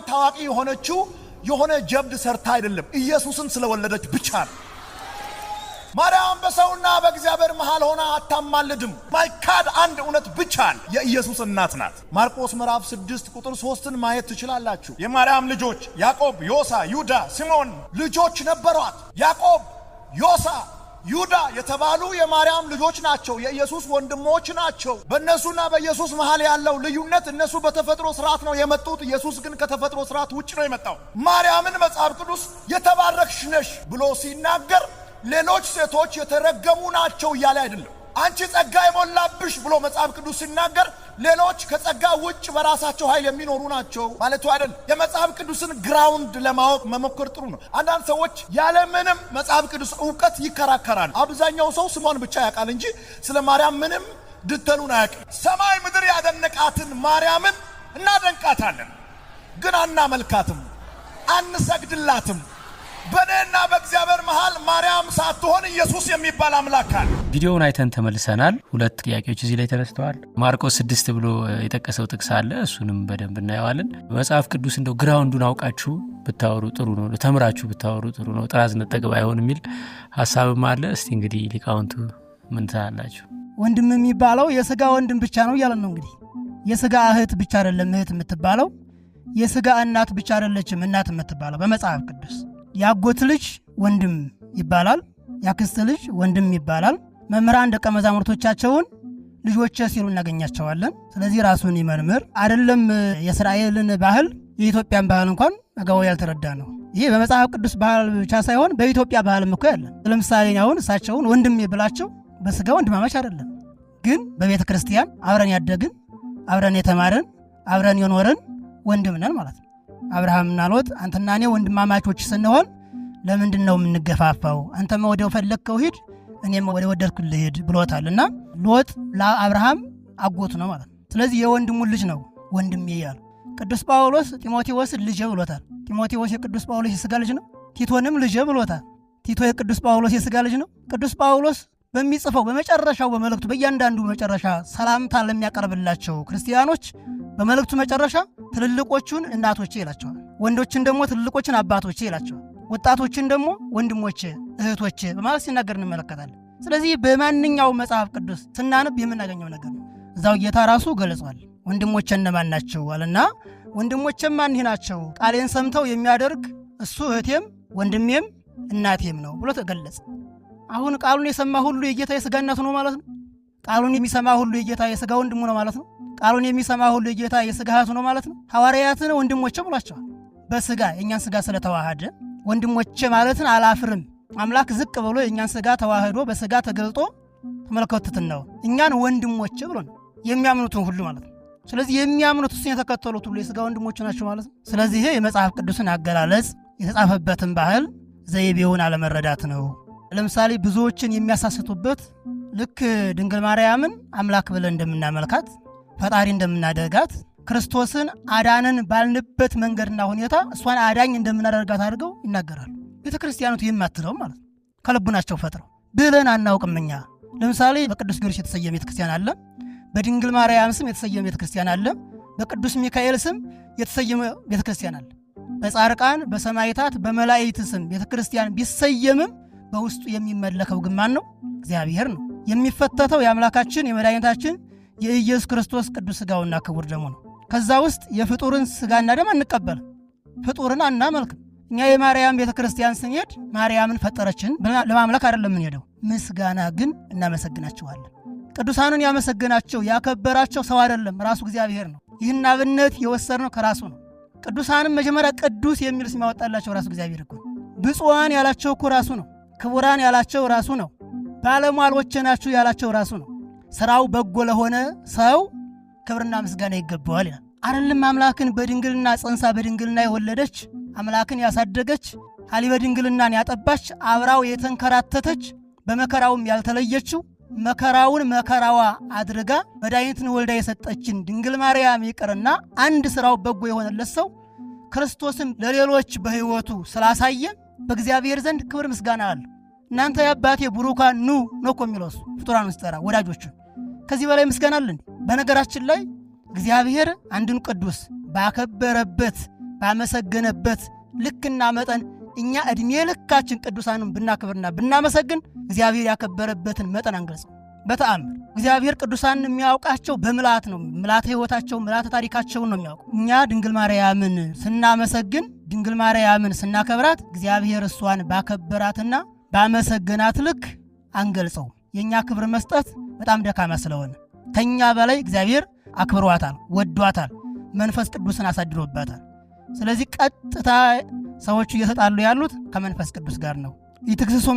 ታዋቂ የሆነችው የሆነ ጀብድ ሰርታ አይደለም፣ ኢየሱስን ስለወለደች ብቻ ነው። ማርያም በሰውና በእግዚአብሔር መሃል ሆና አታማልድም። ማይካድ አንድ እውነት ብቻ ነው፣ የኢየሱስ እናት ናት። ማርቆስ ምዕራፍ 6 ቁጥር 3ን ማየት ትችላላችሁ። የማርያም ልጆች ያዕቆብ፣ ዮሳ፣ ይሁዳ፣ ሲሞን ልጆች ነበሯት። ያዕቆብ፣ ዮሳ፣ ይሁዳ የተባሉ የማርያም ልጆች ናቸው፣ የኢየሱስ ወንድሞች ናቸው። በእነሱና በኢየሱስ መሃል ያለው ልዩነት እነሱ በተፈጥሮ ስርዓት ነው የመጡት፣ ኢየሱስ ግን ከተፈጥሮ ስርዓት ውጭ ነው የመጣው። ማርያምን መጽሐፍ ቅዱስ የተባረክሽ ነሽ ብሎ ሲናገር ሌሎች ሴቶች የተረገሙ ናቸው እያለ አይደለም። አንቺ ጸጋ የሞላብሽ ብሎ መጽሐፍ ቅዱስ ሲናገር ሌሎች ከጸጋ ውጭ በራሳቸው ኃይል የሚኖሩ ናቸው ማለቱ አይደል። የመጽሐፍ ቅዱስን ግራውንድ ለማወቅ መሞከር ጥሩ ነው። አንዳንድ ሰዎች ያለ ምንም መጽሐፍ ቅዱስ ዕውቀት ይከራከራል። አብዛኛው ሰው ስሟን ብቻ ያውቃል እንጂ ስለ ማርያም ምንም ድተሉን አያውቅም። ሰማይ ምድር ያደነቃትን ማርያምን እናደንቃታለን፣ ግን አናመልካትም፣ አንሰግድላትም። በእኔና በእግዚአብሔር መሃል ማርያም ሳትሆን ኢየሱስ የሚባል አምላክ አለ። ቪዲዮውን አይተን ተመልሰናል። ሁለት ጥያቄዎች እዚህ ላይ ተነስተዋል። ማርቆስ 6 ብሎ የጠቀሰው ጥቅስ አለ፣ እሱንም በደንብ እናየዋለን። መጽሐፍ ቅዱስ እንደው ግራውንዱን አውቃችሁ ብታወሩ ጥሩ ነው፣ ተምራችሁ ብታወሩ ጥሩ ነው፣ ጥራዝ ነጠቅ ባይሆን የሚል ሐሳብም አለ። እስቲ እንግዲህ ሊቃውንቱ ምን ትላላችሁ? ወንድም የሚባለው የሥጋ ወንድም ብቻ ነው እያለን ነው። እንግዲህ የሥጋ እህት ብቻ አይደለም እህት የምትባለው፣ የሥጋ እናት ብቻ አይደለችም እናት የምትባለው በመጽሐፍ ቅዱስ። ያጎት ልጅ ወንድም ይባላል፣ ያክስት ልጅ ወንድም ይባላል። መምህራን ደቀ መዛሙርቶቻቸውን ልጆቼ ሲሉ እናገኛቸዋለን። ስለዚህ ራሱን ይመርምር። አይደለም የእስራኤልን ባህል የኢትዮጵያን ባህል እንኳን አገባው ያልተረዳ ነው። ይሄ በመጽሐፍ ቅዱስ ባህል ብቻ ሳይሆን በኢትዮጵያ ባህልም እኮ ያለ። ለምሳሌ አሁን እሳቸውን ወንድም ብላቸው በሥጋ ወንድማማች አይደለም፣ ግን በቤተ ክርስቲያን አብረን ያደግን፣ አብረን የተማርን፣ አብረን የኖርን ወንድም ነን ማለት ነው። አብርሃምና ሎጥ አንተና እኔ ወንድማማቾች ስንሆን ለምንድን ነው የምንገፋፋው? አንተም ወደ ፈለግከው ሂድ፣ እኔም ወደ ወደድኩልህ ሂድ ብሎታልና ሎጥ ለአብርሃም አጎቱ ነው ማለት ነው። ስለዚህ የወንድሙን ልጅ ነው ወንድሜ ያለው። ቅዱስ ጳውሎስ ጢሞቴዎስን ልጄ ብሎታል። ጢሞቴዎስ የቅዱስ ጳውሎስ የሥጋ ልጅ ነው። ቲቶንም ልጄ ብሎታል። ቲቶ የቅዱስ ጳውሎስ የሥጋ ልጅ ነው። ቅዱስ ጳውሎስ በሚጽፈው በመጨረሻው በመልእክቱ በእያንዳንዱ መጨረሻ ሰላምታ ለሚያቀርብላቸው ክርስቲያኖች በመልእክቱ መጨረሻ ትልልቆቹን እናቶቼ ይላቸዋል፣ ወንዶችን ደግሞ ትልልቆችን አባቶቼ ይላቸዋል፣ ወጣቶችን ደግሞ ወንድሞቼ እህቶቼ በማለት ሲናገር እንመለከታለን። ስለዚህ በማንኛው መጽሐፍ ቅዱስ ስናነብ የምናገኘው ነገር ነው። እዛው ጌታ ራሱ ገልጿል። ወንድሞቼ እነማን ናቸው አለና ወንድሞቼም ማን ናቸው? ቃሌን ሰምተው የሚያደርግ እሱ እህቴም ወንድሜም እናቴም ነው ብሎ ተገለጸ። አሁን ቃሉን የሰማ ሁሉ የጌታ የሥጋ እናቱ ነው ማለት ነው። ቃሉን የሚሰማ ሁሉ የጌታ የሥጋ ወንድሙ ነው ማለት ነው። ቃሉን የሚሰማ ሁሉ የጌታ የሥጋ እህቱ ነው ማለት ነው። ሐዋርያትን ወንድሞቼ ብሏቸዋል። በሥጋ የእኛን ሥጋ ስለተዋሃደ ወንድሞቼ ማለትን አላፍርም። አምላክ ዝቅ ብሎ የእኛን ሥጋ ተዋህዶ በሥጋ ተገልጦ ተመልከቱትን ነው እኛን ወንድሞቼ ብሎ ነው የሚያምኑትን ሁሉ ማለት ነው። ስለዚህ የሚያምኑት እሱን የተከተሉት ሁሉ የሥጋ ወንድሞቹ ናቸው ማለት ነው። ስለዚህ የመጽሐፍ ቅዱስን አገላለጽ የተጻፈበትን ባህል ዘይቤውን አለመረዳት ነው። ለምሳሌ ብዙዎችን የሚያሳስቱበት ልክ ድንግል ማርያምን አምላክ ብለን እንደምናመልካት ፈጣሪ እንደምናደርጋት ክርስቶስን አዳንን ባልንበት መንገድና ሁኔታ እሷን አዳኝ እንደምናደርጋት አድርገው ይናገራሉ። ቤተ ክርስቲያኖቱ የማትለው ማለት ነው። ከልቡናቸው ፈጥረው ብለን አናውቅም እኛ። ለምሳሌ በቅዱስ ጊዮርጊስ የተሰየመ ቤተ ክርስቲያን አለ፣ በድንግል ማርያም ስም የተሰየመ ቤተ ክርስቲያን አለ፣ በቅዱስ ሚካኤል ስም የተሰየመ ቤተ ክርስቲያን አለ። በጻርቃን በሰማዕታት በመላእክት ስም ቤተ ክርስቲያን ቢሰየምም በውስጡ የሚመለከው ግን ማን ነው? እግዚአብሔር ነው። የሚፈተተው የአምላካችን የመድኃኒታችን የኢየሱስ ክርስቶስ ቅዱስ ሥጋውና ክቡር ደሙ ነው። ከዛ ውስጥ የፍጡርን ሥጋና ደም አንቀበልም፣ ፍጡርን አናመልክም። እኛ የማርያም ቤተ ክርስቲያን ስንሄድ ማርያምን ፈጠረችን ለማምለክ አይደለም የምንሄደው፣ ምስጋና ግን እናመሰግናቸዋለን። ቅዱሳንን ያመሰገናቸው ያከበራቸው ሰው አይደለም፣ ራሱ እግዚአብሔር ነው። ይህን አብነት የወሰድነው ከራሱ ነው። ቅዱሳንም መጀመሪያ ቅዱስ የሚል ስም ያወጣላቸው ራሱ እግዚአብሔር እኮ። ብፁዓን ያላቸው እኮ ራሱ ነው። ክቡራን ያላቸው ራሱ ነው። ባለሟሎች ናችሁ ያላቸው ራሱ ነው። ሥራው በጎ ለሆነ ሰው ክብርና ምስጋና ይገባዋል ይላል። አይደለም አምላክን በድንግልና ጸንሳ በድንግልና የወለደች አምላክን ያሳደገች ሀሊበ ድንግልናን ያጠባች አብራው የተንከራተተች በመከራውም ያልተለየችው መከራውን መከራዋ አድርጋ መድኃኒትን ወልዳ የሰጠችን ድንግል ማርያም ይቅርና አንድ ሥራው በጎ የሆነለት ሰው ክርስቶስም ለሌሎች በሕይወቱ ስላሳየ በእግዚአብሔር ዘንድ ክብር ምስጋና አለ። እናንተ የአባቴ ቡሩካን ኑ ነው እኮ የሚለው እሱ ፍጡራን ውስጥ ጠራ ወዳጆቹን። ከዚህ በላይ ምስጋና አለ እንዴ? በነገራችን ላይ እግዚአብሔር አንድን ቅዱስ ባከበረበት ባመሰገነበት ልክና መጠን እኛ ዕድሜ ልካችን ቅዱሳንን ብናክብርና ብናመሰግን እግዚአብሔር ያከበረበትን መጠን አንገልጽም በተአምር። እግዚአብሔር ቅዱሳንን የሚያውቃቸው በምልአት ነው። ምልአተ ሕይወታቸው ምልአተ ታሪካቸውን ነው የሚያውቁ። እኛ ድንግል ማርያምን ስናመሰግን ድንግል ማርያምን ስናከብራት እግዚአብሔር እሷን ባከበራትና ባመሰገናት ልክ አንገልጸው። የእኛ ክብር መስጠት በጣም ደካማ ስለሆነ ከኛ በላይ እግዚአብሔር አክብሯታል፣ ወዷታል፣ መንፈስ ቅዱስን አሳድሮባታል። ስለዚህ ቀጥታ ሰዎቹ እየተጣሉ ያሉት ከመንፈስ ቅዱስ ጋር ነው። ይትክስሱ